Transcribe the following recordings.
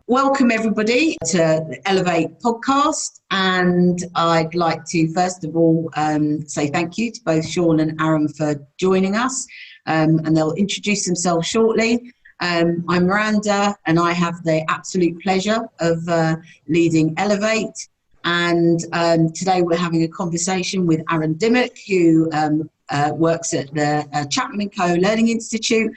Welcome everybody to the Elevate podcast, and I'd like to first of all say thank you to both Sean and Aaron for joining us, and they'll introduce themselves shortly. I'm Miranda, and I have the absolute pleasure of leading Elevate, and today we're having a conversation with Aaron Dimmock, who works at the Chapman & Co Learning Institute,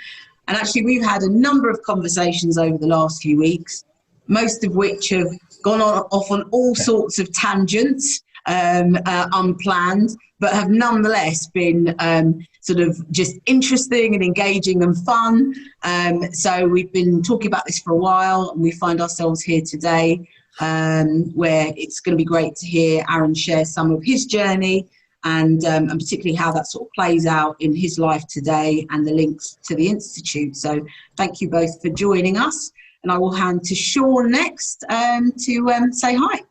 and actually we've had a number of conversations over the last few weeks, most of which have gone off on all sorts of tangents, unplanned, but have nonetheless been sort of just interesting and engaging and fun. So we've been talking about this for a while, and we find ourselves here today where it's going to be great to hear Aaron share some of his journey and particularly how that sort of plays out in his life today and the links to the Institute. So thank you both for joining us. And I will hand to Sean next to say hi.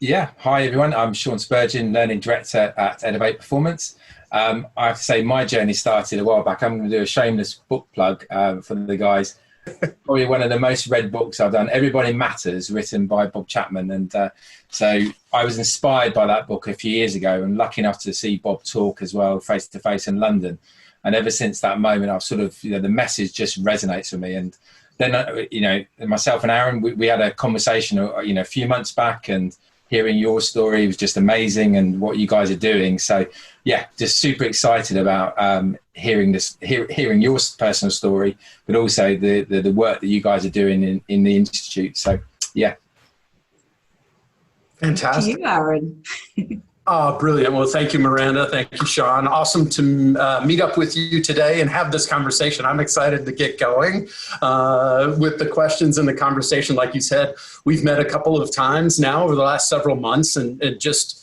Yeah, hi everyone. I'm Sean Spurgeon, Learning Director at Elevate Performance. I have to say my journey started a while back. I'm going to do a shameless book plug for the guys. Probably one of the most read books I've done, Everybody Matters, written by Bob Chapman. And so I was inspired by that book a few years ago and lucky enough to see Bob talk as well face to face in London. And ever since that moment, I've sort of, the message just resonates with me. And then, myself and Aaron, we had a conversation, a few months back, and hearing your story was just amazing and what you guys are doing. So, yeah, just super excited about hearing your personal story, but also the work that you guys are doing in the Institute. So, yeah. Fantastic. To you, Aaron. Oh, brilliant. Well, thank you, Miranda. Thank you, Sean. Awesome to meet up with you today and have this conversation. I'm excited to get going with the questions and the conversation. Like you said, we've met a couple of times now over the last several months, and just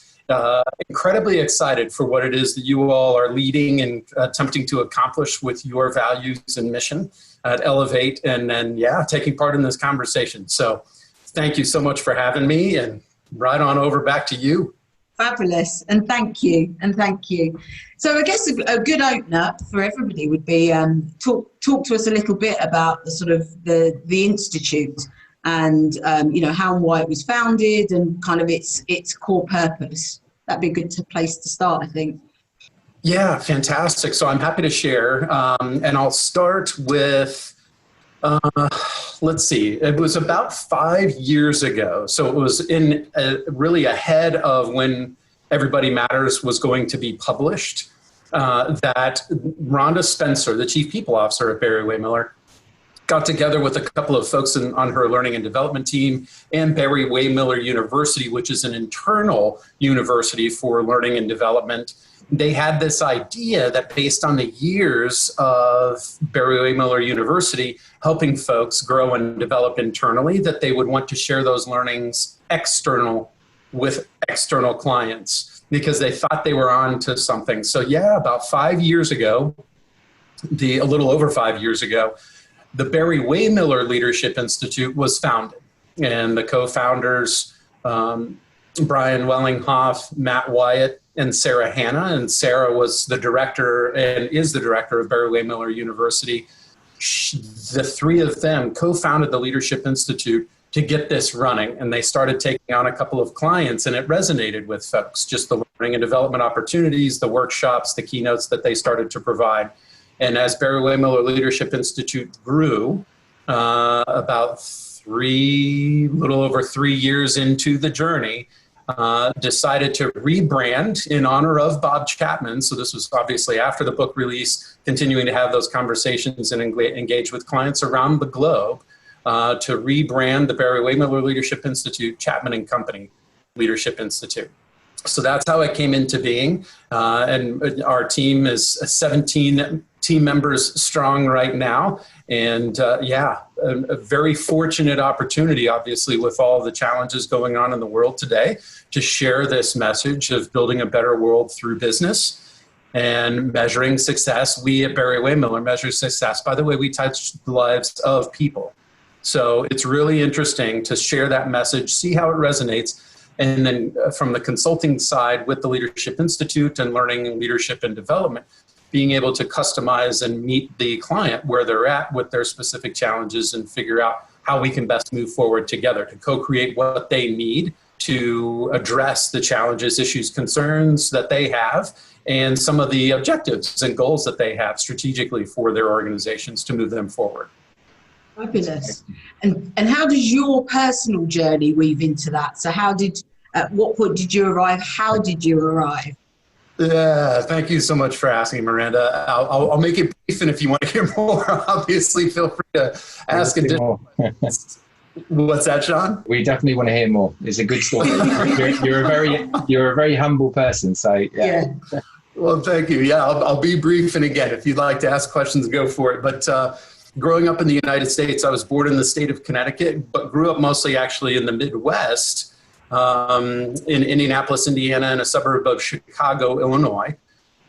incredibly excited for what it is that you all are leading and attempting to accomplish with your values and mission at Elevate, and then, taking part in this conversation. So thank you so much for having me, and right on over back to you. Fabulous, and thank you. So I guess a good opener for everybody would be talk to us a little bit about the sort of the Institute and how and why it was founded and kind of its core purpose. That'd be a good place to start, I think. Yeah, fantastic. So I'm happy to share, and I'll start with. Let's see, it was about 5 years ago. So it was really ahead of when Everybody Matters was going to be published, that Rhonda Spencer, the Chief People Officer at Barry-Wehmiller, got together with a couple of folks on her learning and development team and Barry-Wehmiller University, which is an internal university for learning and development. They had this idea that based on the years of Barry-Wehmiller University helping folks grow and develop internally, that they would want to share those learnings with external clients because they thought they were on to something. So about 5 years ago, a little over 5 years ago, the Barry-Wehmiller Leadership Institute was founded, and the co-founders, Brian Wellinghoff, Matt Wyatt, and Sarah Hanna. And Sarah was the director and is the director of Barry-Wehmiller University. The three of them co-founded the Leadership Institute to get this running, and they started taking on a couple of clients, and it resonated with folks, just the learning and development opportunities, the workshops, the keynotes that they started to provide. And as Barry-Wehmiller Leadership Institute grew, about little over 3 years into the journey, decided to rebrand in honor of Bob Chapman. So this was obviously after the book release, continuing to have those conversations and engage with clients around the globe to rebrand the Barry-Wehmiller Leadership Institute, Chapman & Company Leadership Institute. So that's how it came into being. And our team is 17 team members strong right now. And a very fortunate opportunity, obviously, with all the challenges going on in the world today, to share this message of building a better world through business and measuring success. We at Barry-Wehmiller measure success by the way we touch the lives of people. So it's really interesting to share that message, see how it resonates. And then from the consulting side with the Leadership Institute and learning leadership and development, being able to customize and meet the client where they're at with their specific challenges and figure out how we can best move forward together to co-create what they need to address the challenges, issues, concerns that they have, and some of the objectives and goals that they have strategically for their organizations to move them forward. Fabulous. And how does your personal journey weave into that? So at what point did you arrive? How did you arrive? Yeah, thank you so much for asking, Miranda. I'll make it brief, and if you want to hear more, obviously feel free to ask additional questions. What's that, Sean? We definitely want to hear more. It's a good story. you're a very humble person, so yeah. Well, thank you. Yeah, I'll be brief, and again, if you'd like to ask questions, go for it. But growing up in the United States, I was born in the state of Connecticut, but grew up mostly actually in the Midwest. In Indianapolis, Indiana, and a suburb of Chicago, Illinois.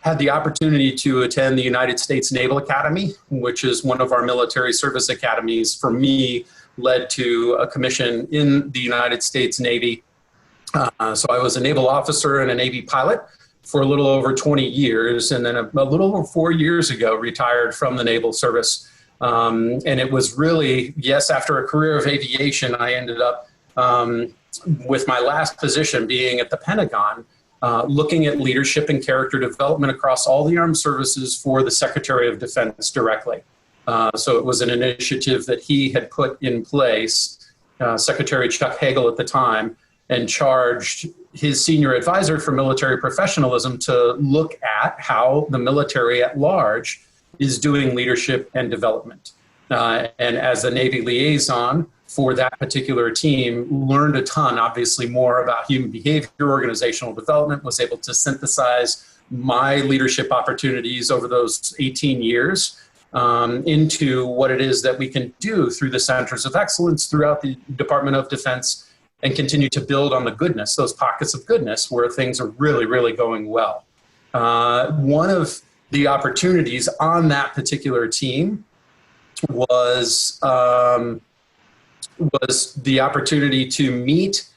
Had the opportunity to attend the United States Naval Academy, which is one of our military service academies. For me, led to a commission in the United States Navy. So I was a naval officer and a Navy pilot for a little over 20 years, and then a little over 4 years ago, retired from the naval service. And it was really, yes, after a career of aviation, I ended up with my last position being at the Pentagon, looking at leadership and character development across all the armed services for the Secretary of Defense directly. So it was an initiative that he had put in place, Secretary Chuck Hagel at the time, and charged his senior advisor for military professionalism to look at how the military at large is doing leadership and development. And as the Navy liaison for that particular team, learned a ton, obviously more about human behavior, organizational development, was able to synthesize my leadership opportunities over those 18 years into what it is that we can do through the centers of excellence throughout the Department of Defense and continue to build on the goodness, those pockets of goodness where things are really, really going well. One of the opportunities on that particular team was the opportunity to meet,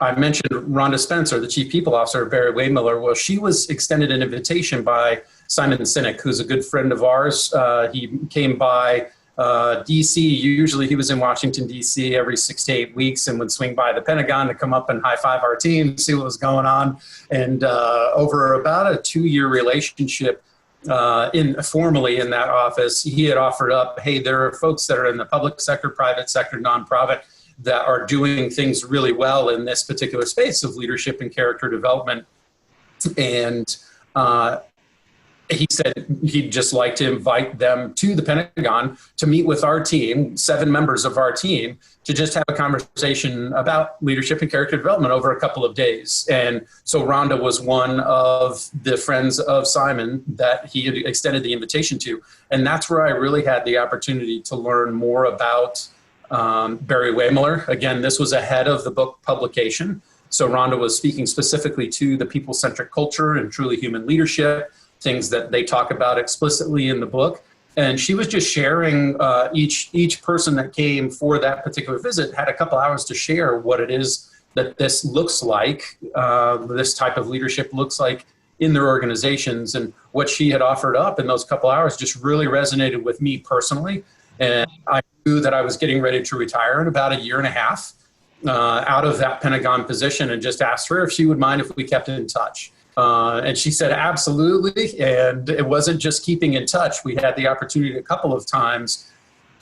I mentioned Rhonda Spencer, the Chief People Officer of Barry Waymiller. Well, she was extended an invitation by Simon Sinek, who's a good friend of ours. He came by DC. Usually he was in Washington, DC every 6 to 8 weeks and would swing by the Pentagon to come up and high five our team, see what was going on. And over about a 2-year relationship, informally in that office, he had offered up, hey, there are folks that are in the public sector, private sector, nonprofit that are doing things really well in this particular space of leadership and character development. And he said he'd just like to invite them to the Pentagon to meet with our team, 7 members of our team, to just have a conversation about leadership and character development over a couple of days. And so Rhonda was one of the friends of Simon that he had extended the invitation to. And that's where I really had the opportunity to learn more about Barry Waymiller. Again, this was ahead of the book publication. So Rhonda was speaking specifically to the people-centric culture and truly human leadership, things that they talk about explicitly in the book. And she was just sharing, each person that came for that particular visit had a couple hours to share what it is that this looks like, this type of leadership looks like in their organizations. And what she had offered up in those couple hours just really resonated with me personally. And I knew that I was getting ready to retire in about 1.5 years out of that Pentagon position, and just asked her if she would mind if we kept in touch. And she said, absolutely. And it wasn't just keeping in touch. We had the opportunity a couple of times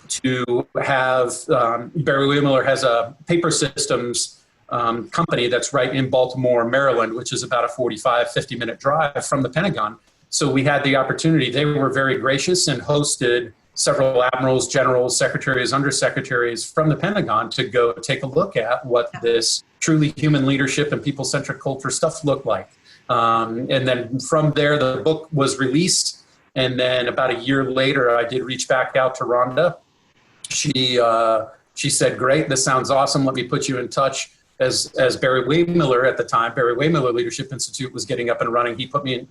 to have, Barry Waymiller has a paper systems company that's right in Baltimore, Maryland, which is about a 50-minute drive from the Pentagon. So we had the opportunity. They were very gracious and hosted several admirals, generals, secretaries, undersecretaries from the Pentagon to go take a look at what this truly human leadership and people-centric culture stuff looked like. And then from there, the book was released. And then about 1 year later, I did reach back out to Rhonda. She said, great, this sounds awesome. Let me put you in touch. As Barry Waymiller at the time, Barry Waymiller Leadership Institute was getting up and running.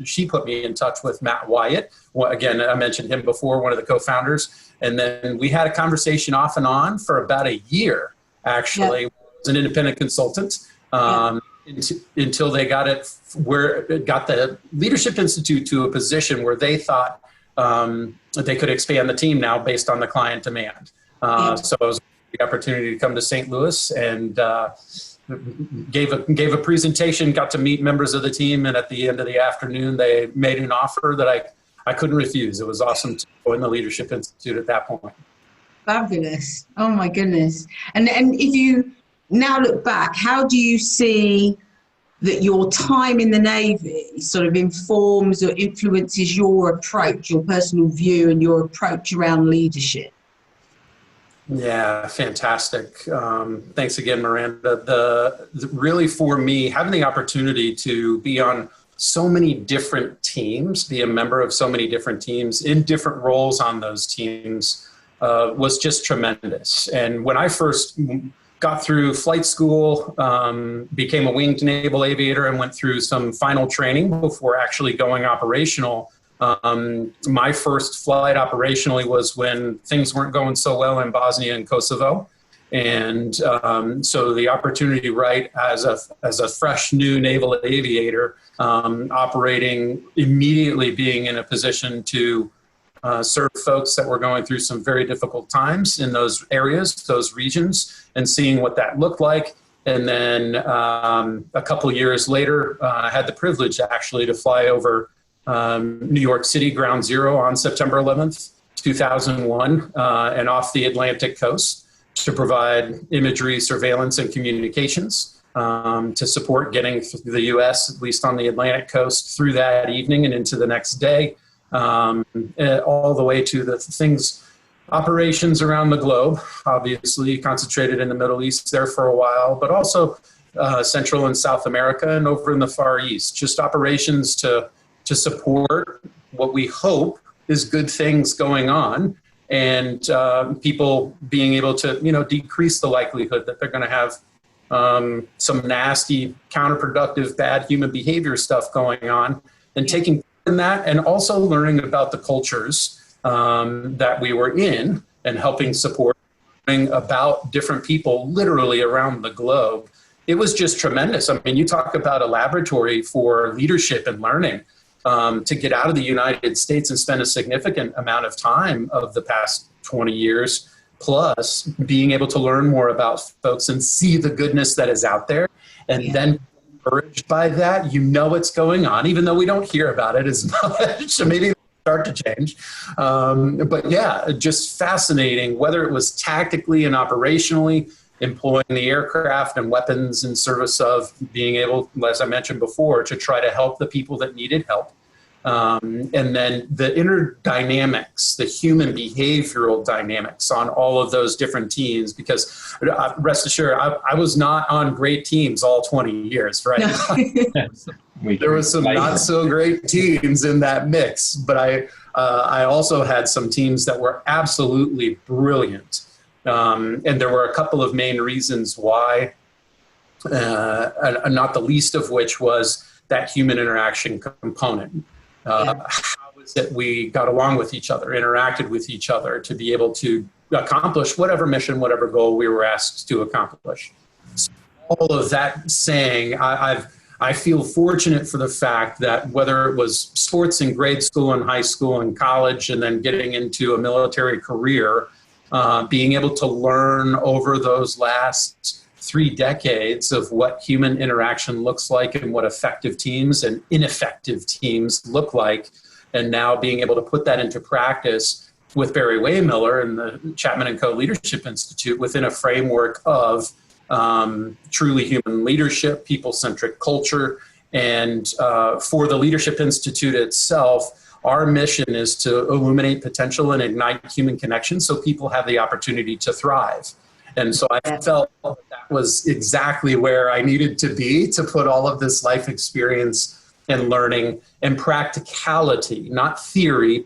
She put me in touch with Matt Wyatt. Well, again, I mentioned him before, one of the co-founders. And then we had a conversation off and on for about 1 year, actually. Yeah. As an independent consultant. until they got got the Leadership Institute to a position where they thought they could expand the team now based on the client demand. So it was the opportunity to come to St. Louis and gave a presentation, got to meet members of the team, and at the end of the afternoon, they made an offer that I couldn't refuse. It was awesome to join the Leadership Institute at that point. Fabulous. Oh my goodness. And if you now look back, how do you see that your time in the Navy sort of informs or influences your approach, your personal view and your approach around leadership? Yeah, fantastic. Thanks again, Miranda. Really for me, having the opportunity to be on so many different teams, be a member of so many different teams in different roles on those teams was just tremendous. And when I first got through flight school, became a winged naval aviator and went through some final training before actually going operational. My first flight operationally was when things weren't going so well in Bosnia and Kosovo. And so the opportunity, right, as a fresh new naval aviator, operating immediately, being in a position to serve folks that were going through some very difficult times in those areas, those regions, and seeing what that looked like. And then a couple of years later, I had the privilege actually to fly over New York City Ground Zero on September 11th, 2001, and off the Atlantic coast to provide imagery, surveillance, and communications to support getting the U.S., at least on the Atlantic coast, through that evening and into the next day, all the way to the operations around the globe, obviously concentrated in the Middle East there for a while, but also Central and South America and over in the Far East, just operations to support what we hope is good things going on, and people being able to, decrease the likelihood that they're going to have some nasty, counterproductive, bad human behavior stuff going on, and taking part in that, and also learning about the cultures that we were in and helping support about different people literally around the globe. It was just tremendous. I mean, you talk about a laboratory for leadership and learning. To get out of the United States and spend a significant amount of time of the past 20 years, plus being able to learn more about folks and see the goodness that is out there, and then encouraged by that, what's going on, even though we don't hear about it as much. So maybe start to change. But yeah, just fascinating, whether it was tactically and operationally, employing the aircraft and weapons in service of being able, as I mentioned before, to try to help the people that needed help. And then the inner dynamics, the human behavioral dynamics on all of those different teams, because rest assured, I was not on great teams all 20 years, right? There were some not so great teams in that mix, but I also had some teams that were absolutely brilliant. And there were a couple of main reasons why, not the least of which was that human interaction component. How is it we got along with each other, interacted with each other to be able to accomplish whatever mission, whatever goal we were asked to accomplish. So all of that saying, I feel fortunate for the fact that whether it was sports in grade school and high school and college, and then getting into a military career, being able to learn over those last 3 decades of what human interaction looks like and what effective teams and ineffective teams look like, and now being able to put that into practice with Barry Waymiller and the Chapman and Co. Leadership Institute within a framework of truly human leadership, people-centric culture. And for the Leadership Institute itself, our mission is to illuminate potential and ignite human connection so people have the opportunity to thrive. And so I felt that was exactly where I needed to be to put all of this life experience and learning and practicality, not theory,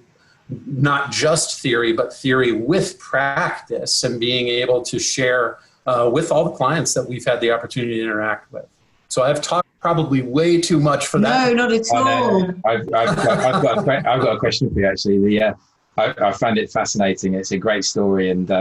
not just theory, but theory with practice, and being able to share with all the clients that we've had the opportunity to interact with. So I've talked probably way too much for that. No, not at all. I've got a question for you, actually. I find it fascinating. It's a great story. And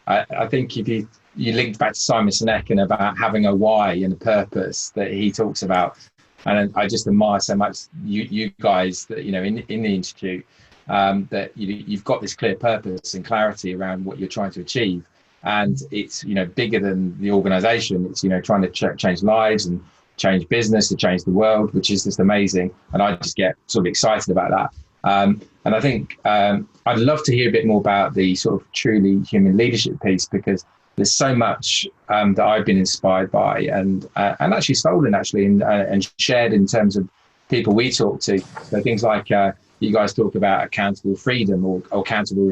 I think if you you linked back to Simon Sinek and about having a why and a purpose that he talks about. And I just admire so much you guys that, you know, in the Institute, that you've got this clear purpose and clarity around what you're trying to achieve. And it's, you know, bigger than the organization. It's, you know, trying to change lives and change business, to change the world, which is just amazing. And I just get sort of excited about that. And I think I'd love to hear a bit more about the sort of truly human leadership piece, because there's so much that I've been inspired by and actually stolen and shared in terms of people we talk to. So things like you guys talk about accountable freedom or accountable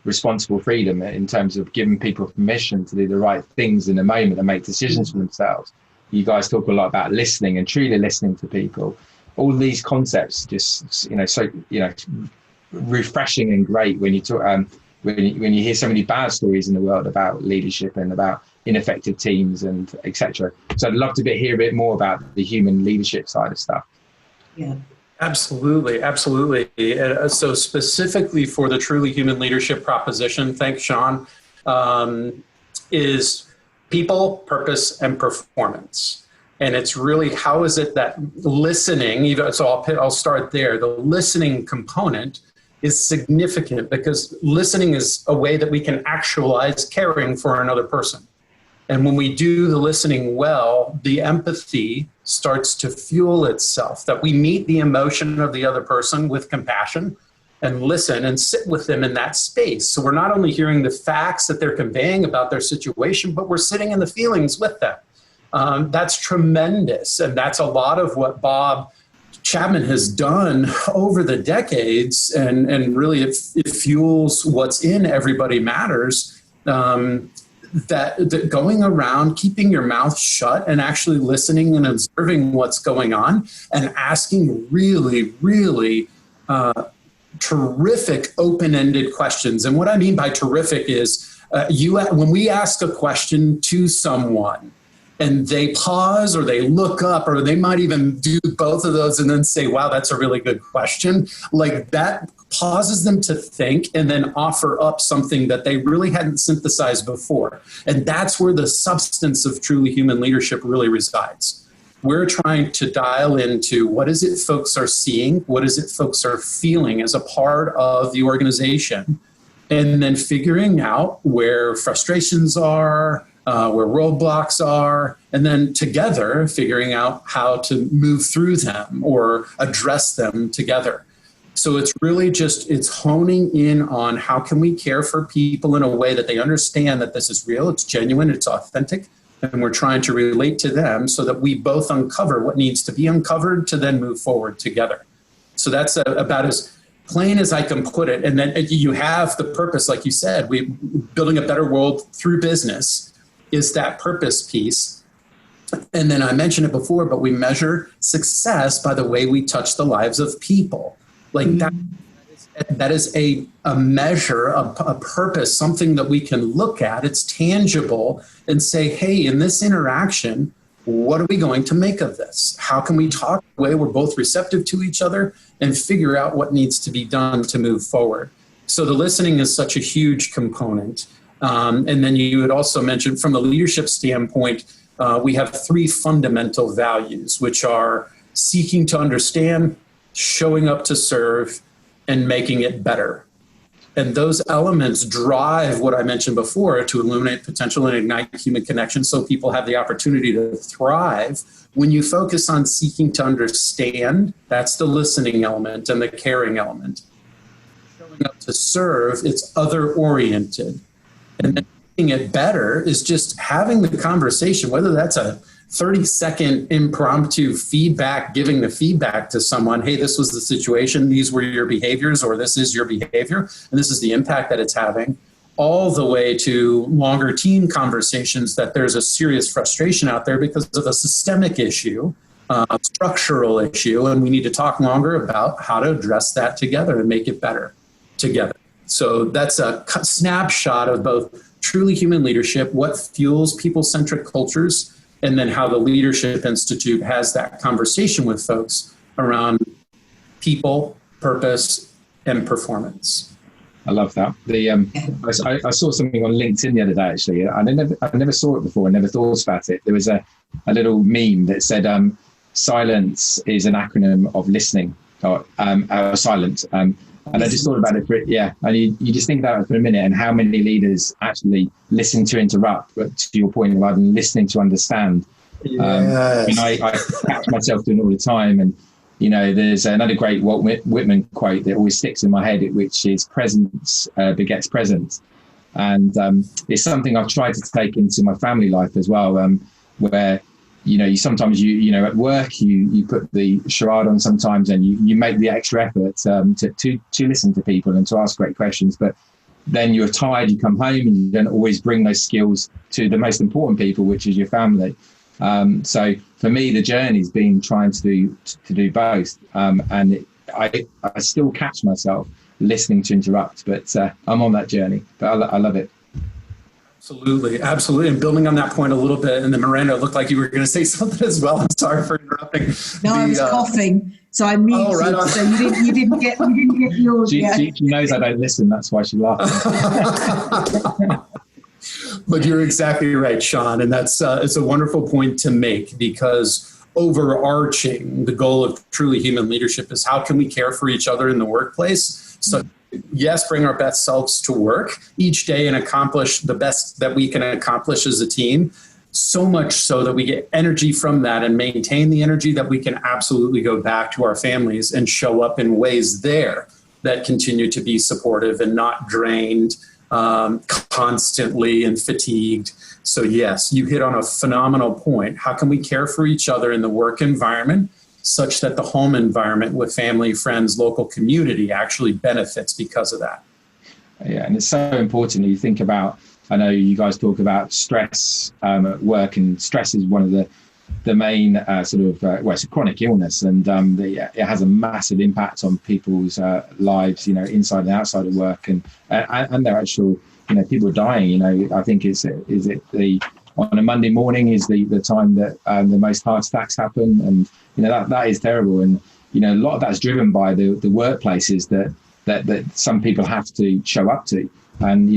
responsible freedom in terms of giving people permission to do the right things in the moment and make decisions for themselves. You guys talk a lot about listening and truly listening to people. All these concepts just, you know, so, you know, refreshing and great when you talk, when you hear so many bad stories in the world about leadership and about ineffective teams and etc. So I'd love to hear a bit more about the human leadership side of stuff. Yeah. Absolutely, absolutely. So specifically for the truly human leadership proposition, thanks, Sean, is people, purpose, and performance. And it's really, how is it that listening, so I'll start there. The listening component is significant because listening is a way that we can actualize caring for another person. And when we do the listening well, the empathy starts to fuel itself, that we meet the emotion of the other person with compassion and listen and sit with them in that space. So we're not only hearing the facts that they're conveying about their situation, but we're sitting in the feelings with them. That's tremendous. And that's a lot of what Bob Chapman has done over the decades. And really it fuels what's in Everybody Matters. That going around, keeping your mouth shut and actually listening and observing what's going on and asking really, really terrific open-ended questions. And what I mean by terrific is when we ask a question to someone and they pause or they look up or they might even do both of those and then say, wow, that's a really good question. Like that pauses them to think and then offer up something that they really hadn't synthesized before. And that's where the substance of truly human leadership really resides. We're trying to dial into what is it folks are seeing, what is it folks are feeling as a part of the organization, and then figuring out where frustrations are, where roadblocks are, and then together figuring out how to move through them or address them together. So it's really just, it's honing in on how can we care for people in a way that they understand that this is real, it's genuine, it's authentic, and we're trying to relate to them so that we both uncover what needs to be uncovered to then move forward together. So that's about as plain as I can put it. And then you have the purpose, like you said, building a better world through business is that purpose piece. And then I mentioned it before, but we measure success by the way we touch the lives of people. Like that is a measure, a purpose, something that we can look at. It's tangible and say, hey, in this interaction, what are we going to make of this? How can we talk the way we're both receptive to each other and figure out what needs to be done to move forward? So the listening is such a huge component. And then you had also mentioned from the leadership standpoint, we have 3 fundamental values, which are seeking to understand, showing up to serve, and making it better. And those elements drive what I mentioned before to illuminate potential and ignite human connection so people have the opportunity to thrive. When you focus on seeking to understand, that's the listening element and the caring element. Showing up to serve, it's other-oriented. And then making it better is just having the conversation, whether that's a 30-second impromptu feedback, giving the feedback to someone, hey, this was the situation, these were your behaviors, or this is your behavior, and this is the impact that it's having, all the way to longer team conversations that there's a serious frustration out there because of a systemic issue, structural issue, and we need to talk longer about how to address that together and make it better together. So that's a snapshot of both truly human leadership, what fuels people-centric cultures, and then how the Leadership Institute has that conversation with folks around people, purpose, and performance. I love that. I saw something on LinkedIn the other day, actually. I never saw it before. I never thought about it. There was a little meme that said, silence is an acronym of listening, or silent. And I just thought about it. And you just think about it for a minute, and how many leaders actually listen to interrupt, but to your point, rather than listening to understand. Yes. I catch myself doing it all the time. And, there's another great Walt Whitman quote that always sticks in my head, which is presence begets presence. And it's something I've tried to take into my family life as well, where, you sometimes, at work, you put the charade on sometimes, and you make the extra effort to listen to people and to ask great questions. But then you're tired, you come home, and you don't always bring those skills to the most important people, which is your family. So for me, the journey's been trying to do both. And I still catch myself listening to interrupt, but I'm on that journey. But I love it. Absolutely. And building on that point a little bit, and then Miranda, it looked like you were going to say something as well. I'm sorry for interrupting. No, I was coughing, so I muted. Right on. So you didn't get yours yet. She knows I don't listen. That's why she laughed. But you're exactly right, Sean. And that's it's a wonderful point to make, because overarching the goal of truly human leadership is how can we care for each other in the workplace? So yes, bring our best selves to work each day and accomplish the best that we can accomplish as a team. So much so that we get energy from that and maintain the energy that we can absolutely go back to our families and show up in ways there that continue to be supportive and not drained constantly and fatigued. So yes, you hit on a phenomenal point. How can we care for each other in the work environment such that the home environment with family, friends, local community actually benefits because of that? Yeah, and it's so important. You think about, I know you guys talk about stress at work, and stress is one of the main it's a chronic illness, and it has a massive impact on people's lives, inside and outside of work, and their actual, people are dying. I think on a Monday morning is the time that the most heart attacks happen, and that is terrible. And a lot of that's driven by the workplaces that some people have to show up to, and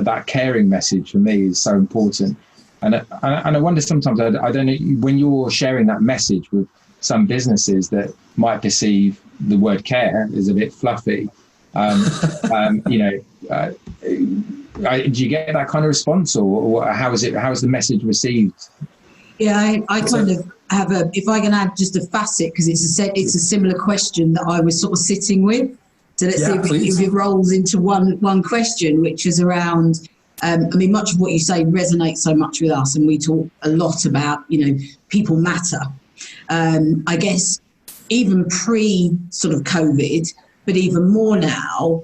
that caring message for me is so important. And I wonder sometimes, I don't know, when you're sharing that message with some businesses that might perceive the word care as a bit fluffy, do you get that kind of response, or how is the message received? Yeah, I kind of have if I can add just a facet, because it's a similar question that I was sort of sitting with. So let's see if it rolls into one question, which is around, much of what you say resonates so much with us, and we talk a lot about, people matter. I guess even pre sort of COVID, but even more now,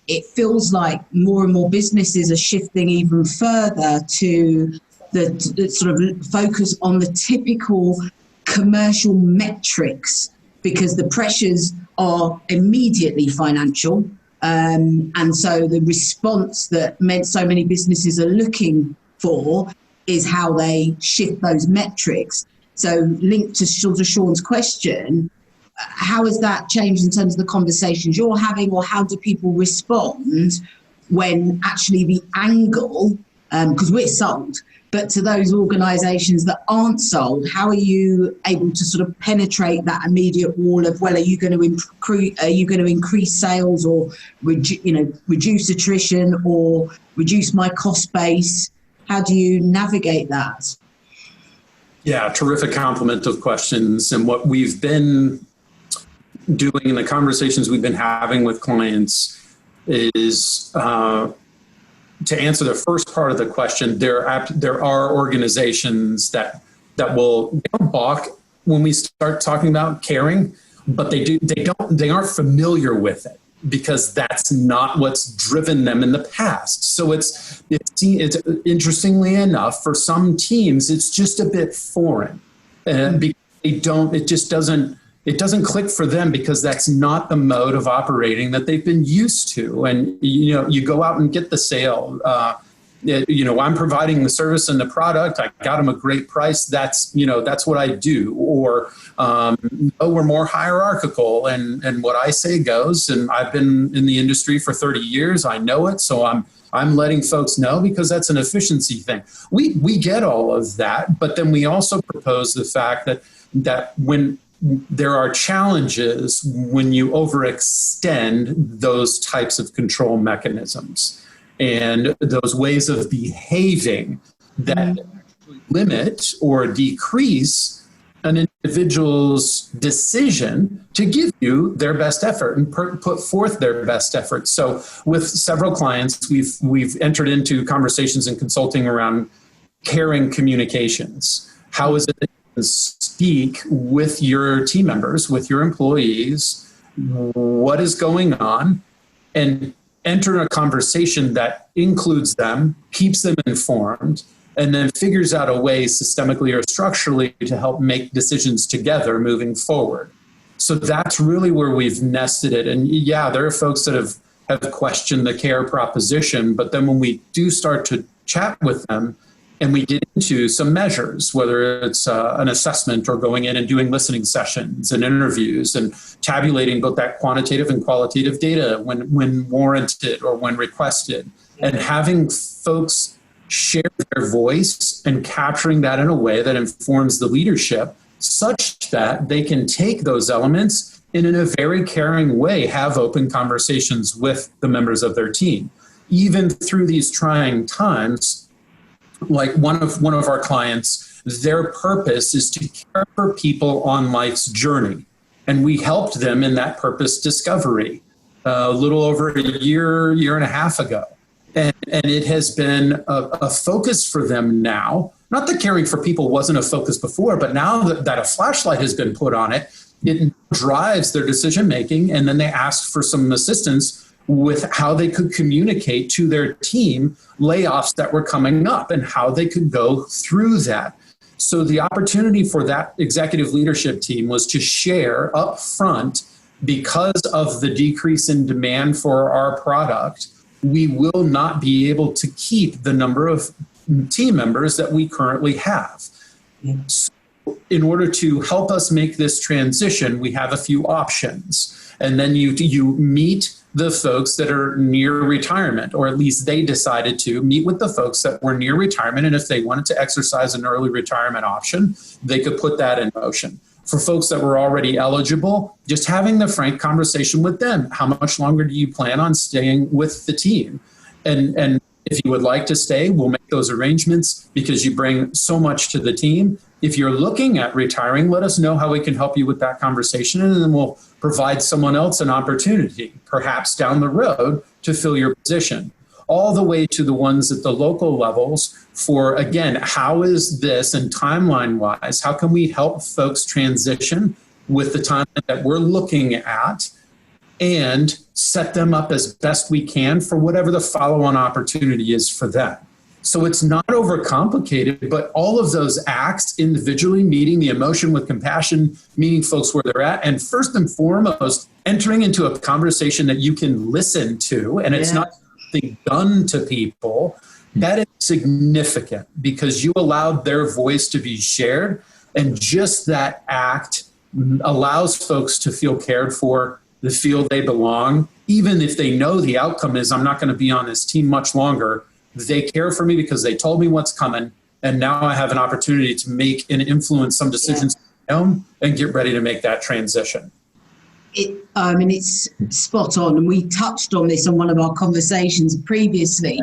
it feels like more and more businesses are shifting even further to the sort of focus on the typical commercial metrics, because the pressures are immediately financial. And so the response that so many businesses are looking for is how they shift those metrics. So linked to sort of Sean's question, how has that changed in terms of the conversations you're having, or how do people respond when actually the angle, because we're sold, but to those organisations that aren't sold, how are you able to sort of penetrate that immediate wall of, well, are you going to increase sales, or reduce attrition, or reduce my cost base? How do you navigate that? Yeah, terrific complement of questions. And what we've been doing in the conversations we've been having with clients is to answer the first part of the question. There are organizations that will balk when we start talking about caring, but they aren't familiar with it, because that's not what's driven them in the past. So it's interestingly enough, for some teams, it's just a bit foreign, because it doesn't click for them, because that's not the mode of operating that they've been used to. And you go out and get the sale, I'm providing the service and the product. I got them a great price. That's what I do. Or, we're more hierarchical and what I say goes. And I've been in the industry for 30 years. I know it. So I'm letting folks know because that's an efficiency thing. We get all of that, but then we also propose the fact that when there are challenges when you overextend those types of control mechanisms and those ways of behaving that limit or decrease an individual's decision to give you their best effort and put forth their best effort. So with several clients, we've entered into conversations and consulting around caring communications. How is it that you can speak with your team members, with your employees, what is going on, and enter a conversation that includes them, keeps them informed, and then figures out a way systemically or structurally to help make decisions together moving forward. So that's really where we've nested it. And yeah, there are folks that have questioned the care proposition, but then when we do start to chat with them and we get into some measures, whether it's an assessment or going in and doing listening sessions and interviews and tabulating both that quantitative and qualitative data when warranted or when requested, and having folks share their voice and capturing that in a way that informs the leadership such that they can take those elements and in a very caring way have open conversations with the members of their team. Even through these trying times, like one of our clients, their purpose is to care for people on life's journey. And we helped them in that purpose discovery a little over a year and a half ago. And it has been a focus for them now. Not that caring for people wasn't a focus before, but now that a flashlight has been put on it, it drives their decision making. And then they ask for some assistance with how they could communicate to their team layoffs that were coming up and how they could go through that. So the opportunity for that executive leadership team was to share up front, because of the decrease in demand for our product, we will not be able to keep the number of team members that we currently have. So in order to help us make this transition, we have a few options. And then you meet the folks that are near retirement, or at least they decided to meet with the folks that were near retirement. And if they wanted to exercise an early retirement option, they could put that in motion. For folks that were already eligible, just having the frank conversation with them. How much longer do you plan on staying with the team? And if you would like to stay, we'll make those arrangements because you bring so much to the team. If you're looking at retiring, let us know how we can help you with that conversation, and then we'll provide someone else an opportunity, perhaps down the road, to fill your position. All the way to the ones at the local levels for, again, how is this, and timeline-wise, how can we help folks transition with the time that we're looking at and set them up as best we can for whatever the follow-on opportunity is for them. So it's not overcomplicated, but all of those acts individually, meeting the emotion with compassion, meeting folks where they're at, and first and foremost, entering into a conversation that you can listen to, and it's not something done to people, that is significant because you allowed their voice to be shared, and just that act allows folks to feel cared for, to feel they belong, even if they know the outcome is, I'm not going to be on this team much longer. They care for me because they told me what's coming, and now I have an opportunity to make and influence some decisions and get ready to make that transition. It's spot on, and we touched on this on one of our conversations previously.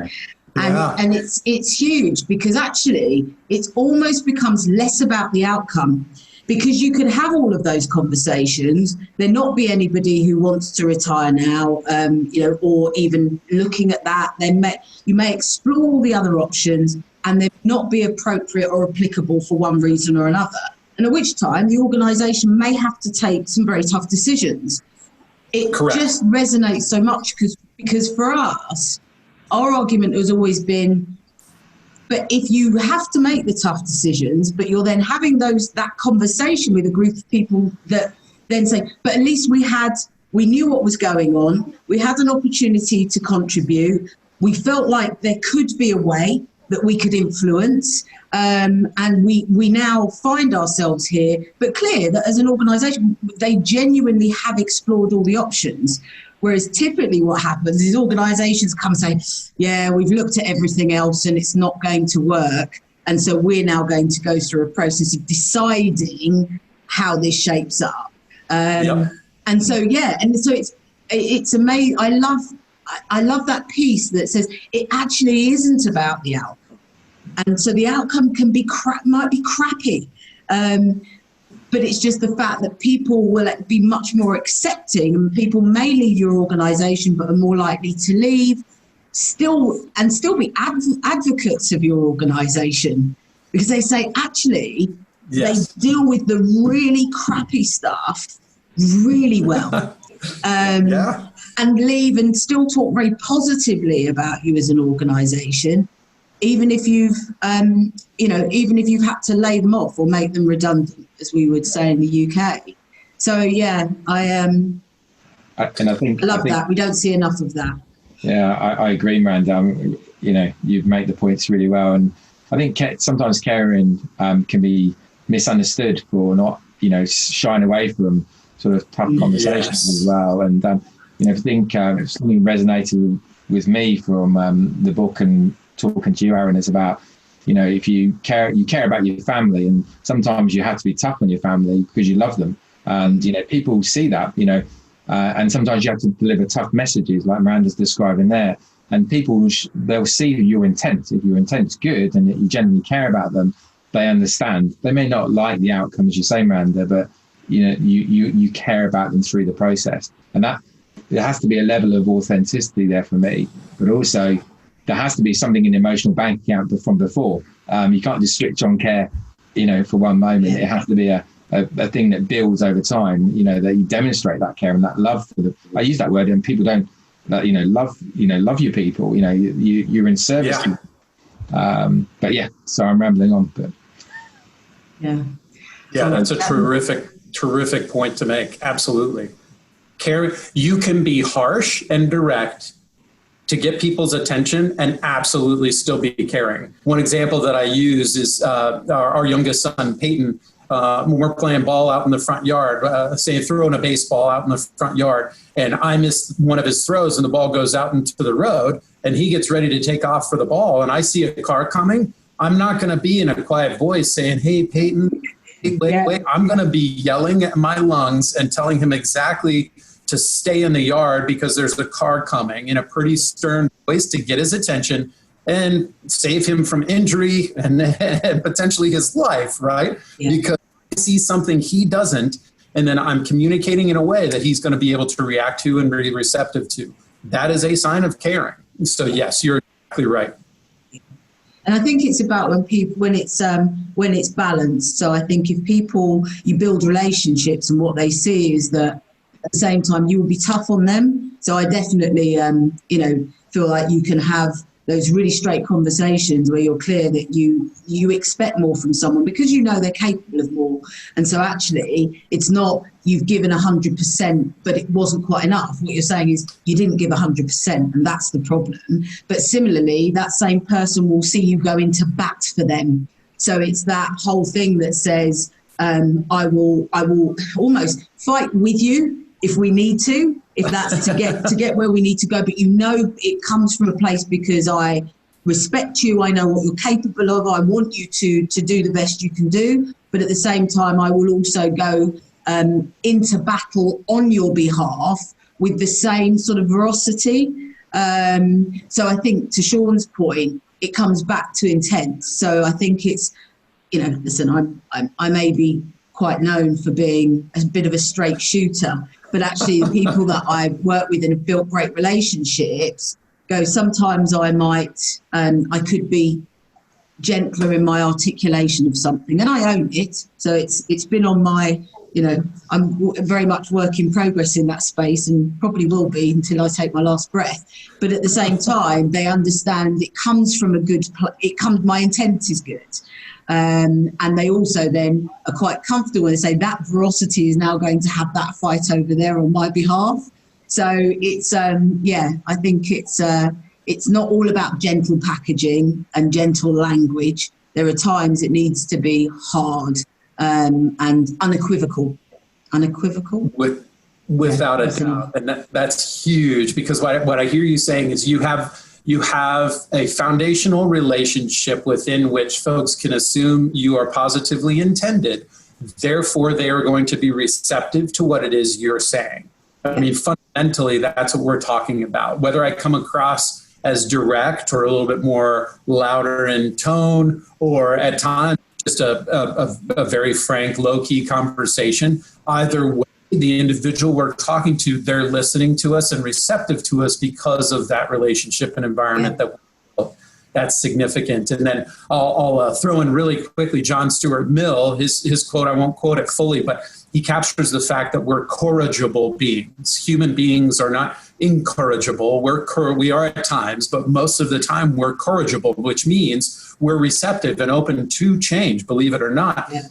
And it's huge because actually it almost becomes less about the outcome, because you can have all of those conversations, there not be anybody who wants to retire now, or even looking at that, then you may explore all the other options and they not be appropriate or applicable for one reason or another. And at which time the organisation may have to take some very tough decisions. It just resonates so much because for us, our argument has always been, but if you have to make the tough decisions, but you're then having that conversation with a group of people that then say, but at least we knew what was going on. We had an opportunity to contribute. we felt like there could be a way that we could influence. And we now find ourselves here, but clear that as an organisation, they genuinely have explored all the options. Whereas typically what happens is organisations come and say, yeah, we've looked at everything else and it's not going to work. And so we're now going to go through a process of deciding how this shapes up. And so, it's amazing. I love that piece that says it actually isn't about the outcome. And so the outcome can be might be crappy. But it's just the fact that people will be much more accepting, and people may leave your organisation but are more likely to leave, still be advocates of your organisation, because they say, actually, yes, they deal with the really crappy stuff really well. And leave and still talk very positively about you as an organisation, even if you've had to lay them off or make them redundant, as we would say in the UK. So yeah, I love that. We don't see enough of that. Yeah, I agree, Miranda. You've made the points really well, and I think sometimes caring can be misunderstood for not, shying away from sort of tough conversations as well. And I think something resonated with me from the book and talking to you, Aaron, is about, if you care about your family, and sometimes you have to be tough on your family because you love them. And, people see that, and sometimes you have to deliver tough messages like Miranda's describing there. And people, they'll see your intent. If your intent's good and that you genuinely care about them, they understand. They may not like the outcome, as you say, Miranda, but, you care about them through the process. And that, there has to be a level of authenticity there for me, but also there has to be something in the emotional bank account from before. You can't just switch on care, for one moment. It has to be a thing that builds over time, that you demonstrate that care and that love for I use that word, and people don't, love your people, you're in service. Yeah. But yeah, so I'm rambling on, but. Yeah, that's a terrific point to make. Absolutely. Care, you can be harsh and direct to get people's attention and absolutely still be caring. One example that I use is our youngest son, Peyton. When we're playing ball out in the front yard, say throwing a baseball out in the front yard, and I miss one of his throws and the ball goes out into the road, and he gets ready to take off for the ball, and I see a car coming, I'm not going to be in a quiet voice saying, hey, Peyton, wait. I'm going to be yelling at my lungs and telling him exactly to stay in the yard because there's a car coming, in a pretty stern voice to get his attention and save him from injury and potentially his life, right? Yeah. Because I see something he doesn't, and then I'm communicating in a way that he's going to be able to react to and be receptive to. That is a sign of caring. So yes, you're exactly right. And I think it's about when it's balanced. So I think if you build relationships, and what they see is that at the same time you will be tough on them. So I definitely, feel like you can have those really straight conversations where you're clear that you expect more from someone because they're capable of more. And so actually it's not you've given 100%, but it wasn't quite enough. What you're saying is you didn't give 100%, and that's the problem. But similarly, that same person will see you go into bat for them. So it's that whole thing that says, I will almost fight with you if we need to, if that's to get where we need to go. But it comes from a place because I respect you. I know what you're capable of. I want you to do the best you can do. But at the same time, I will also go into battle on your behalf with the same sort of veracity. So I think, to Sean's point, it comes back to intent. So I think it's, listen, I may be quite known for being a bit of a straight shooter, but actually the people that I've worked with and have built great relationships sometimes I could be gentler in my articulation of something, and I own it. So it's been on my, I'm very much work in progress in that space, and probably will be until I take my last breath. But at the same time, they understand it comes from my intent is good. And they also then are quite comfortable. They say that veracity is now going to have that fight over there on my behalf. So it's, I think it's it's not all about gentle packaging and gentle language. There are times it needs to be hard and unequivocal. Without a doubt. And that's huge, because what I hear you saying is you have a foundational relationship within which folks can assume you are positively intended. Therefore, they are going to be receptive to what it is you're saying. I mean, fundamentally, that's what we're talking about. Whether I come across as direct or a little bit more louder in tone, or at times just a very frank, low-key conversation, either way, the individual we're talking to, they're listening to us and receptive to us because of that relationship and environment that that's significant. And then I'll throw in really quickly John Stuart Mill, his quote. I won't quote it fully, but he captures the fact that we're corrigible beings. Human beings are not incorrigible. We are at times, but most of the time we're corrigible, which means we're receptive and open to change, believe it or not. Yeah.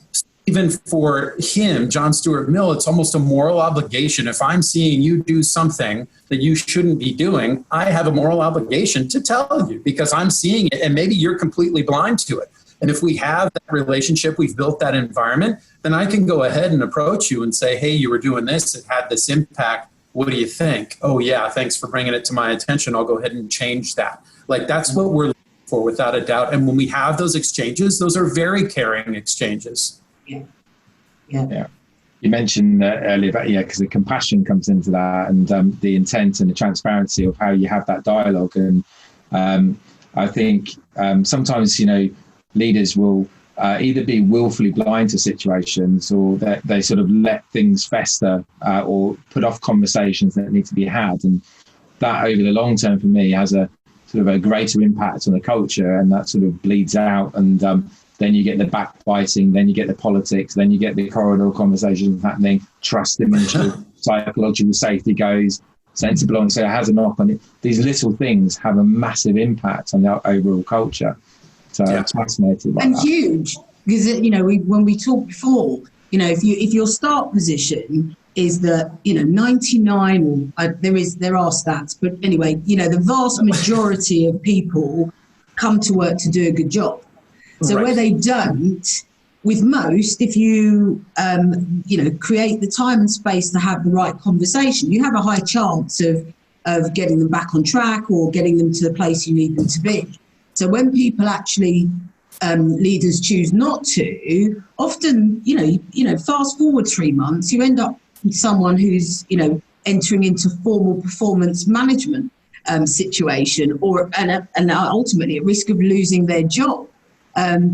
Even for him, John Stuart Mill, it's almost a moral obligation. If I'm seeing you do something that you shouldn't be doing, I have a moral obligation to tell you, because I'm seeing it and maybe you're completely blind to it. And if we have that relationship, we've built that environment, then I can go ahead and approach you and say, hey, you were doing this, it had this impact. What do you think? Oh, yeah, thanks for bringing it to my attention. I'll go ahead and change that. Like, that's what we're looking for, without a doubt. And when we have those exchanges, those are very caring exchanges. Yeah. You mentioned earlier about, because the compassion comes into that, and the intent and the transparency of how you have that dialogue. And I think sometimes, leaders will either be willfully blind to situations, or that they sort of let things fester or put off conversations that need to be had. And that, over the long term, for me, has a sort of a greater impact on the culture, and that sort of bleeds out. And then you get the backbiting, then you get the politics, then you get the corridor conversations happening, trust diminishes, psychological safety goes, sense of belonging. So it has a knock on it. These little things have a massive impact on the overall culture. So I'm fascinated by that. And huge, because when we talked before, if your start position is that 99, or there are stats, but anyway, the vast majority of people come to work to do a good job. So where they don't, with most, if you, create the time and space to have the right conversation, you have a high chance of getting them back on track or getting them to the place you need them to be. So when people actually, leaders choose not to, often, fast forward 3 months, you end up with someone who's, entering into formal performance management situation, and ultimately at risk of losing their job.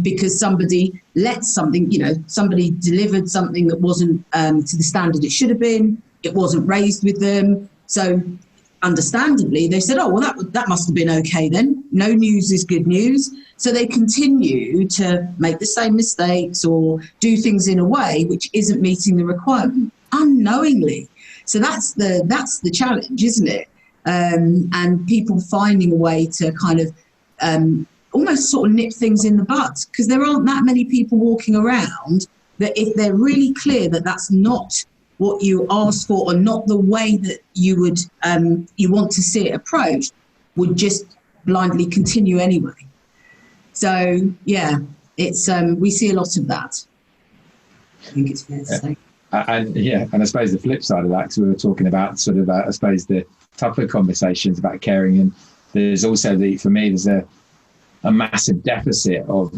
Because somebody let something, somebody delivered something that wasn't to the standard it should have been. It wasn't raised with them. So understandably, they said, oh, well, that must have been okay then. No news is good news. So they continue to make the same mistakes or do things in a way which isn't meeting the requirement unknowingly. So that's the challenge, isn't it? And people finding a way to kind of almost sort of nip things in the bud, because there aren't that many people walking around that, if they're really clear that that's not what you asked for or not the way that you would you want to see it approached, would just blindly continue anyway. So it's we see a lot of that. I think it's fair to say. And I suppose the flip side of that, because we were talking about sort of I suppose the tougher conversations about caring, and there's also for me there's a massive deficit of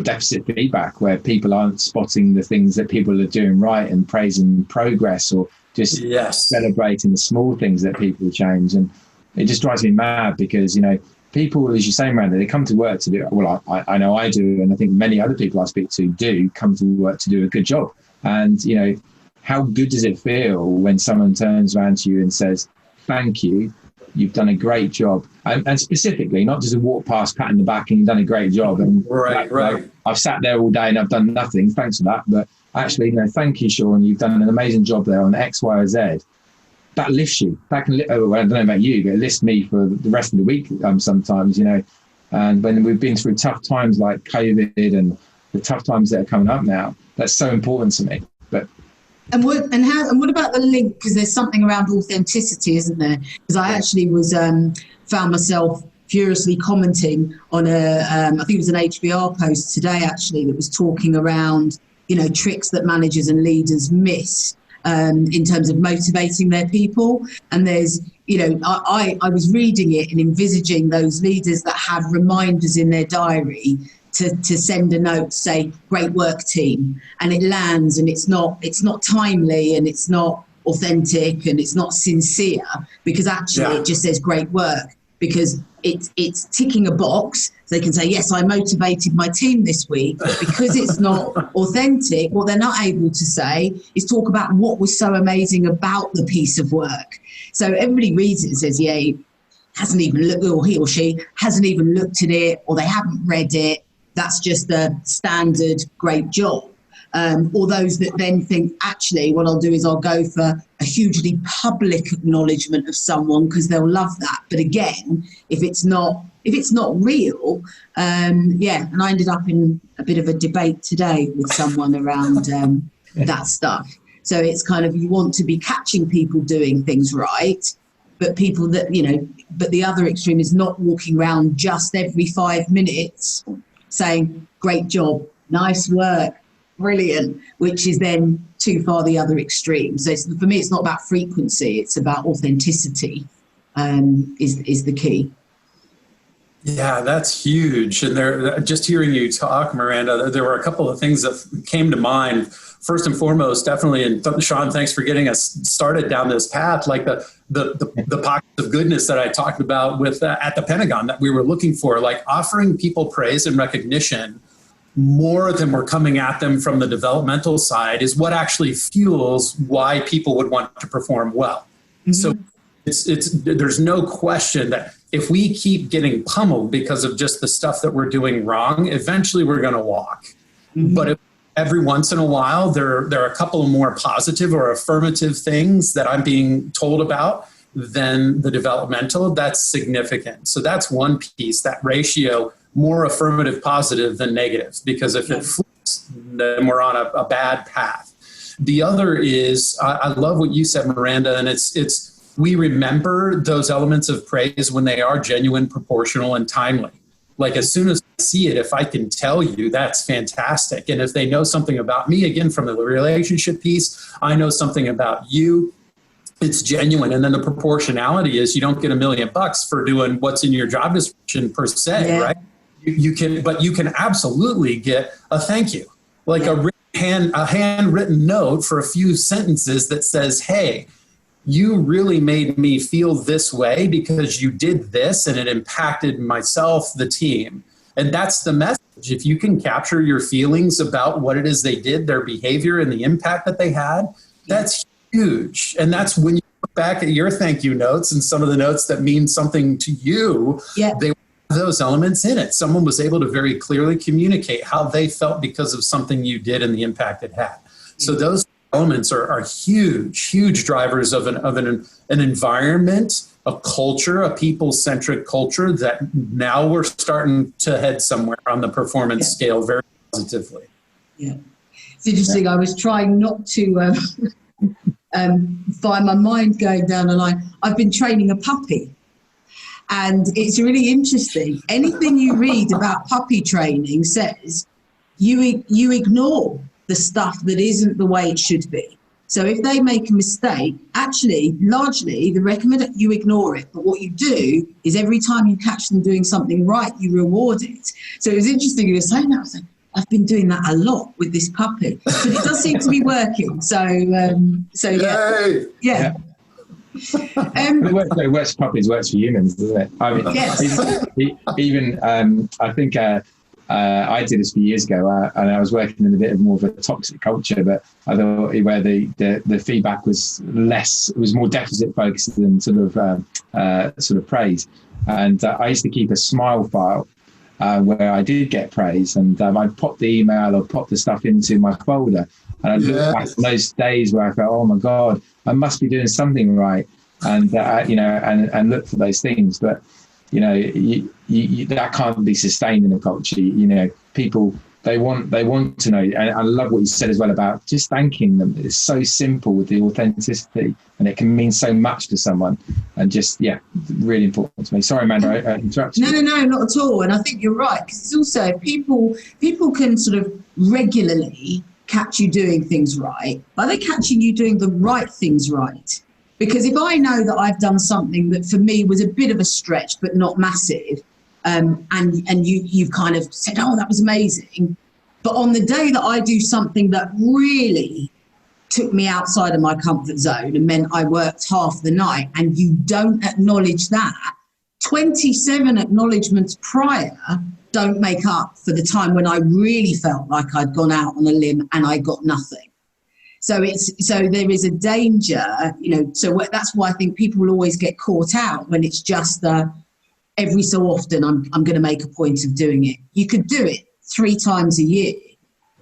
deficit feedback, where people aren't spotting the things that people are doing right and praising progress, or just celebrating the small things that people change. And it just drives me mad, because people, as you say, Miranda, they come to work to do, well, I know I do, and I think many other people I speak to do come to work to do a good job. And how good does it feel when someone turns around to you and says, thank you, you've done a great job, and specifically, not just a walk past, pat in the back, and you've done a great job. And right. I've sat there all day and I've done nothing. Thanks for that, but actually, thank you, Sean. You've done an amazing job there on X, Y, or Z. That lifts you. That can. I don't know about you, but it lifts me for the rest of the week. Sometimes, and when we've been through tough times like COVID and the tough times that are coming up now, that's so important to me. But And what about the link? Because there's something around authenticity, isn't there? Because I actually was found myself furiously commenting on I think it was an HBR post today actually that was talking around, tricks that managers and leaders miss in terms of motivating their people. And there's, I was reading it and envisaging those leaders that had reminders in their diary to send a note, say, great work team, and it lands and it's not timely and it's not authentic and it's not sincere, because actually it just says great work, because it's ticking a box. So they can say, yes, I motivated my team this week, but because it's not authentic, what they're not able to say is talk about what was so amazing about the piece of work. So everybody reads it and says, yeah, he hasn't even looked, or he or she hasn't even looked at it, or they haven't read it. That's just a standard great job. Or those that then think, actually, what I'll do is I'll go for a hugely public acknowledgement of someone because they'll love that. But again, if it's not real, and I ended up in a bit of a debate today with someone around that stuff. So it's kind of, you want to be catching people doing things right, but people that, but the other extreme is not walking around just every 5 minutes saying, great job, nice work, brilliant, which is then too far the other extreme. So for me, it's not about frequency, it's about authenticity is the key. Yeah, that's huge. And just hearing you talk, Miranda, there were a couple of things that came to mind. First and foremost, definitely, and Sean, thanks for getting us started down this path, like the pockets of goodness that I talked about with at the Pentagon that we were looking for, like offering people praise and recognition more than we're coming at them from the developmental side is what actually fuels why people would want to perform well. Mm-hmm. So there's no question that if we keep getting pummeled because of just the stuff that we're doing wrong, eventually we're going to walk. Mm-hmm. But every once in a while, there are a couple of more positive or affirmative things that I'm being told about than the developmental. That's significant. So that's one piece, that ratio, more affirmative positive than negative, because if it flips, then we're on a bad path. The other is, I love what you said, Miranda, and it's we remember those elements of praise when they are genuine, proportional, and timely. Like as soon as I see it, if I can tell you, that's fantastic. And if they know something about me, again, from the relationship piece, I know something about you, it's genuine. And then the proportionality is you don't get $1 million for doing what's in your job description per se, right? You can absolutely get a thank you, like a handwritten note for a few sentences that says, hey, you really made me feel this way because you did this and it impacted myself, the team. And that's the message. If you can capture your feelings about what it is they did, their behavior and the impact that they had, that's huge. And that's when you look back at your thank you notes and some of the notes that mean something to you, they have those elements in it. Someone was able to very clearly communicate how they felt because of something you did and the impact it had. So those elements are huge drivers of an environment, a culture, a people-centric culture that now we're starting to head somewhere on the performance scale very positively. Yeah, it's interesting. I was trying not to find my mind going down the line. I've been training a puppy, and it's really interesting. Anything you read about puppy training says you ignore the stuff that isn't the way it should be. So if they make a mistake, actually, largely, the recommend you ignore it. But what you do is every time you catch them doing something right, you reward it. So it was interesting you were saying that. I was like, I've been doing that a lot with this puppy, but it does seem to be working. So yeah. It works for puppies, works for humans, doesn't it? I mean, even I think I did this a few years ago, and I was working in a bit of more of a toxic culture, but I thought where the feedback was less, it was more deficit focused than sort of praise. And I used to keep a smile file where I did get praise, and I'd pop the email or pop the stuff into my folder, and I look back on those days where I felt, oh my God, I must be doing something right, and and look for those things, but. You that can't be sustained in a culture. People They want to know. And I love what you said as well about just thanking them. It's so simple with the authenticity, and it can mean so much to someone. And just, really important to me. Sorry, Amanda, I interrupted you. No, not at all. And I think you're right, because it's also people can sort of regularly catch you doing things right. Are they catching you doing the right things right? Because if I know that I've done something that for me was a bit of a stretch but not massive, and you've kind of said, oh, that was amazing. But on the day that I do something that really took me outside of my comfort zone and meant I worked half the night, and you don't acknowledge that, 27 acknowledgements prior don't make up for the time when I really felt like I'd gone out on a limb and I got nothing. So there is a danger, so that's why I think people will always get caught out when it's just every so often I'm going to make a point of doing it. You could do it 3 times a year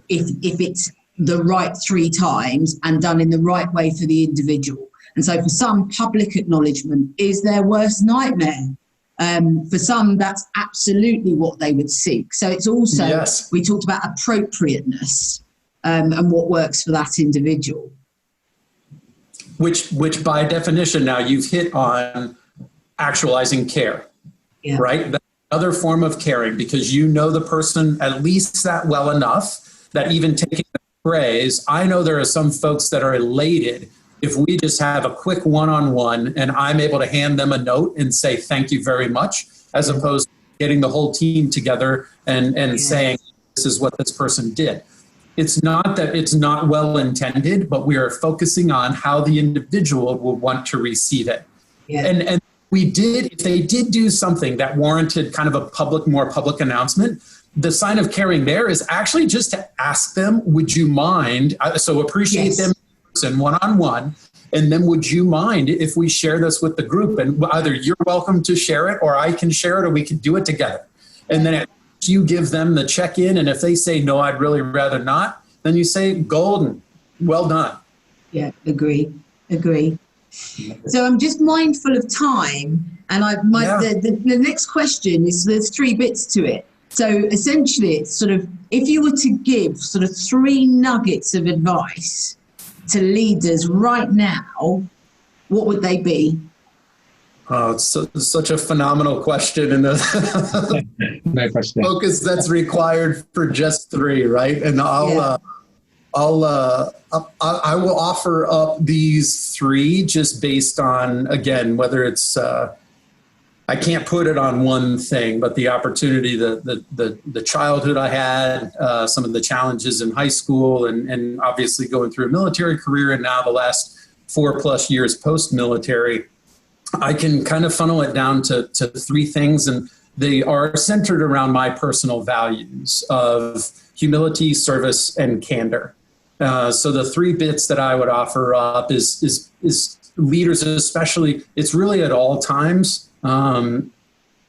if it's the right 3 times and done in the right way for the individual. And so for some, public acknowledgement is their worst nightmare. For some, that's absolutely what they would seek. So it's also, yes, we talked about appropriateness and what works for that individual. Which by definition now you've hit on actualizing care. Yeah. Right? That's another form of caring, because you know the person at least that well enough that even taking the praise, I know there are some folks that are elated if we just have a quick one-on-one and I'm able to hand them a note and say, thank you very much, as opposed to getting the whole team together and saying, this is what this person did. It's not that it's not well intended, but we are focusing on how the individual will want to receive it. Yeah. And if they did do something that warranted kind of a more public announcement, the sign of caring there is actually just to ask them, would you mind? So appreciate them in one-on-one. And then would you mind if we share this with the group? And either you're welcome to share it, or I can share it, or we can do it together. And then you give them the check-in. And if they say, no, I'd really rather not, then you say, golden, well done. Yeah, agree. So I'm just mindful of time, and the next question is, there's 3 bits to it. So essentially, it's sort of, if you were to give sort of 3 nuggets of advice to leaders right now, what would they be? Oh, it's such a phenomenal question, and no question. Focus that's required for just 3, right? And I will offer up these 3 just based on, again, whether it's, I can't put it on one thing, but the opportunity, the childhood I had, some of the challenges in high school, and obviously going through a military career, and now the last 4+ years post-military, I can kind of funnel it down to 3 things, and they are centered around my personal values of humility, service, and candor. So the 3 bits that I would offer up is leaders, especially, it's really at all times,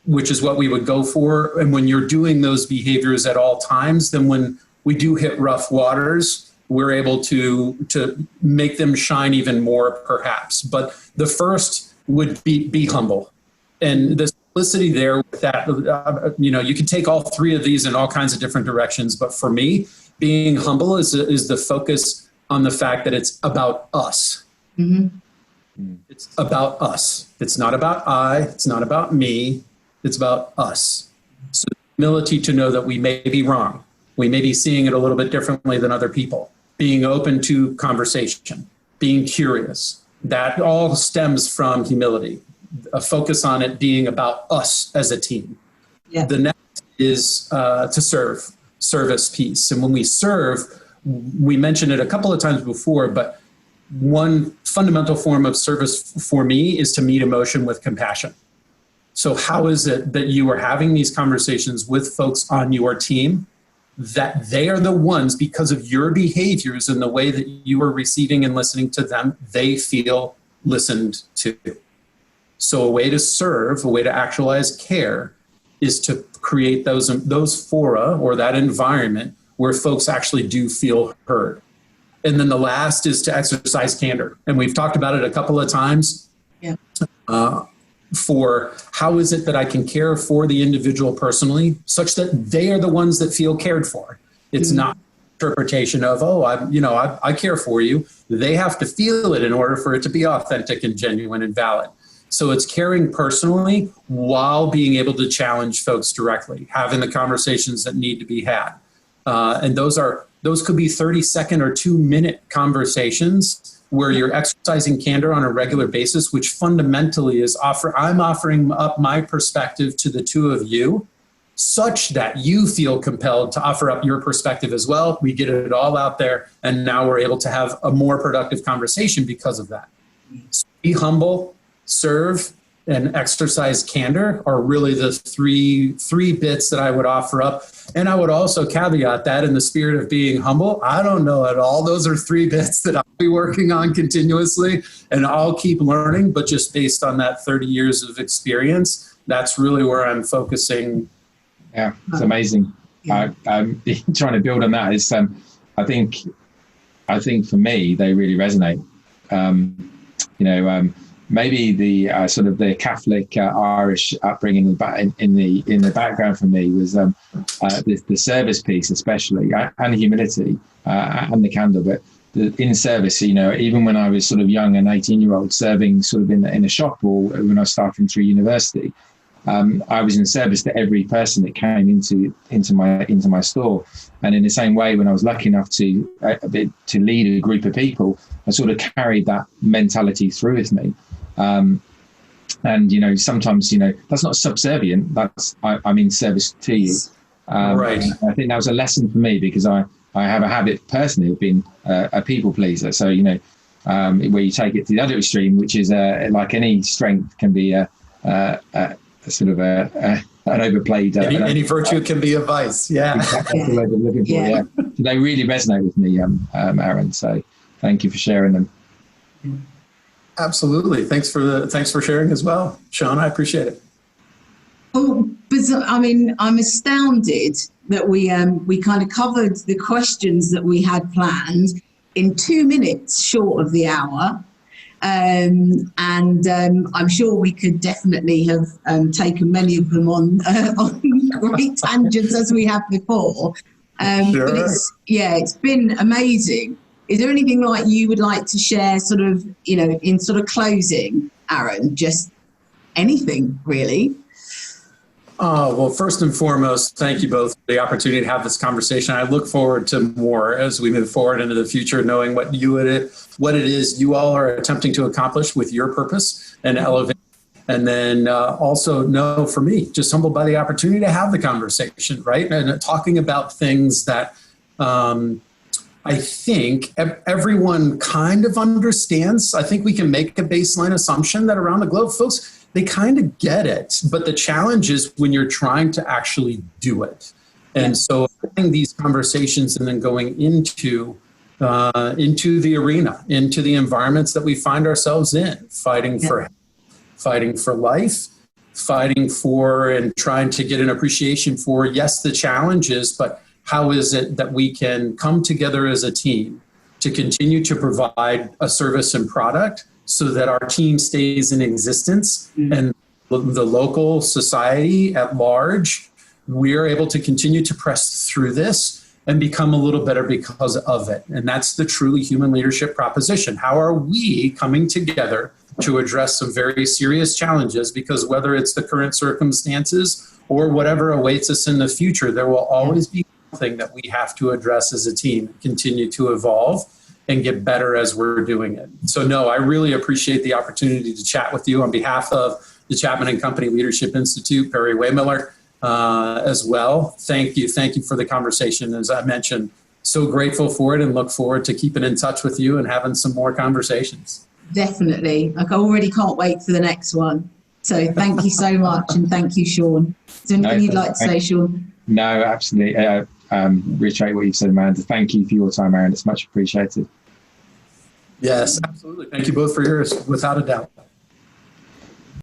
which is what we would go for. And when you're doing those behaviors at all times, then when we do hit rough waters, we're able to make them shine even more, perhaps. But the first would be humble. And the simplicity there with that, you can take all 3 of these in all kinds of different directions. But for me, being humble is the focus on the fact that it's about us. Mm-hmm. It's about us. It's not about I. It's not about me. It's about us. So humility to know that we may be wrong. We may be seeing it a little bit differently than other people. Being open to conversation. Being curious. That all stems from humility. A focus on it being about us as a team. Yeah. The next is to serve. Service piece. And when we serve, we mentioned it a couple of times before, but one fundamental form of service for me is to meet emotion with compassion. So how is it that you are having these conversations with folks on your team that they are the ones, because of your behaviors and the way that you are receiving and listening to them, they feel listened to? So a way to serve, a way to actualize care, is to create those fora or that environment where folks actually do feel heard. And then the last is to exercise candor. And we've talked about it a couple of times. Yeah. For how is it that I can care for the individual personally such that they are the ones that feel cared for. It's not interpretation of, oh, I care for you. They have to feel it in order for it to be authentic and genuine and valid. So it's caring personally while being able to challenge folks directly, having the conversations that need to be had. And those could be 30-second or 2-minute conversations where you're exercising candor on a regular basis, which fundamentally is I'm offering up my perspective to the two of you, such that you feel compelled to offer up your perspective as well. We get it all out there, and now we're able to have a more productive conversation because of that. So be humble, serve, and exercise candor are really the three bits that I would offer up. And I would also caveat that in the spirit of being humble, I don't know at all. Those are 3 bits that I'll be working on continuously, and I'll keep learning, but just based on that 30 years of experience, that's really where I'm focusing. Yeah, it's amazing. I'm trying to build on that. Is I think for me they really resonate. Maybe the sort of the Catholic Irish upbringing in the background for me was the service piece, especially, and humility and the candor. But in service, even when I was sort of young, an 18-year-old serving sort of in a shop, or when I was starting through university. I was in service to every person that came into my store, and in the same way, when I was lucky enough to lead a group of people, I sort of carried that mentality through with me. And sometimes that's not subservient. That's I'm in service to you. Right. I think that was a lesson for me, because I have a habit personally of being a people pleaser. So where you take it to the other extreme, which is like any strength can be sort of an overplayed. Any virtue can be a vice. Yeah. Exactly. That's the word I'm looking for. Yeah. So they really resonate with me, Aaron. So thank you for sharing them. Absolutely. Thanks for sharing as well, Sean. I appreciate it. Oh, but I mean, I'm astounded that we kind of covered the questions that we had planned in 2 minutes short of the hour. And I'm sure we could definitely have taken many of them on great tangents as we have before. Sure. But it's been amazing. Is there anything like you would like to share, sort of, in sort of closing, Aaron? Just anything, really. Well, first and foremost, thank you both for the opportunity to have this conversation. I look forward to more as we move forward into the future, knowing what it is you all are attempting to accomplish with your purpose and elevate. And then also know, for me, just humbled by the opportunity to have the conversation, right? And talking about things that I think everyone kind of understands. I think we can make a baseline assumption that around the globe, folks, they kind of get it. But the challenge is when you're trying to actually do it. And so having these conversations and then going into the arena, into the environments that we find ourselves in, fighting for life, fighting for and trying to get an appreciation for, yes, the challenges, but how is it that we can come together as a team to continue to provide a service and product so that our team stays in existence and the local society at large, we're able to continue to press through this and become a little better because of it. And that's the truly human leadership proposition. How are we coming together to address some very serious challenges? Because whether it's the current circumstances or whatever awaits us in the future, there will always be something that we have to address as a team, continue to evolve and get better as we're doing it. So no, I really appreciate the opportunity to chat with you on behalf of the Chapman and Company Leadership Institute, Perry Waymiller, as well. Thank you for the conversation. As I mentioned, so grateful for it and look forward to keeping in touch with you and having some more conversations. Definitely. Like, I already can't wait for the next one. So thank you so much. And thank you, Sean. Is there anything you'd like to say, Sean? No, absolutely. Reiterate what you've said, Miranda. Thank you for your time, Aaron. It's much appreciated. Yes, absolutely. Thank you both for yours, without a doubt.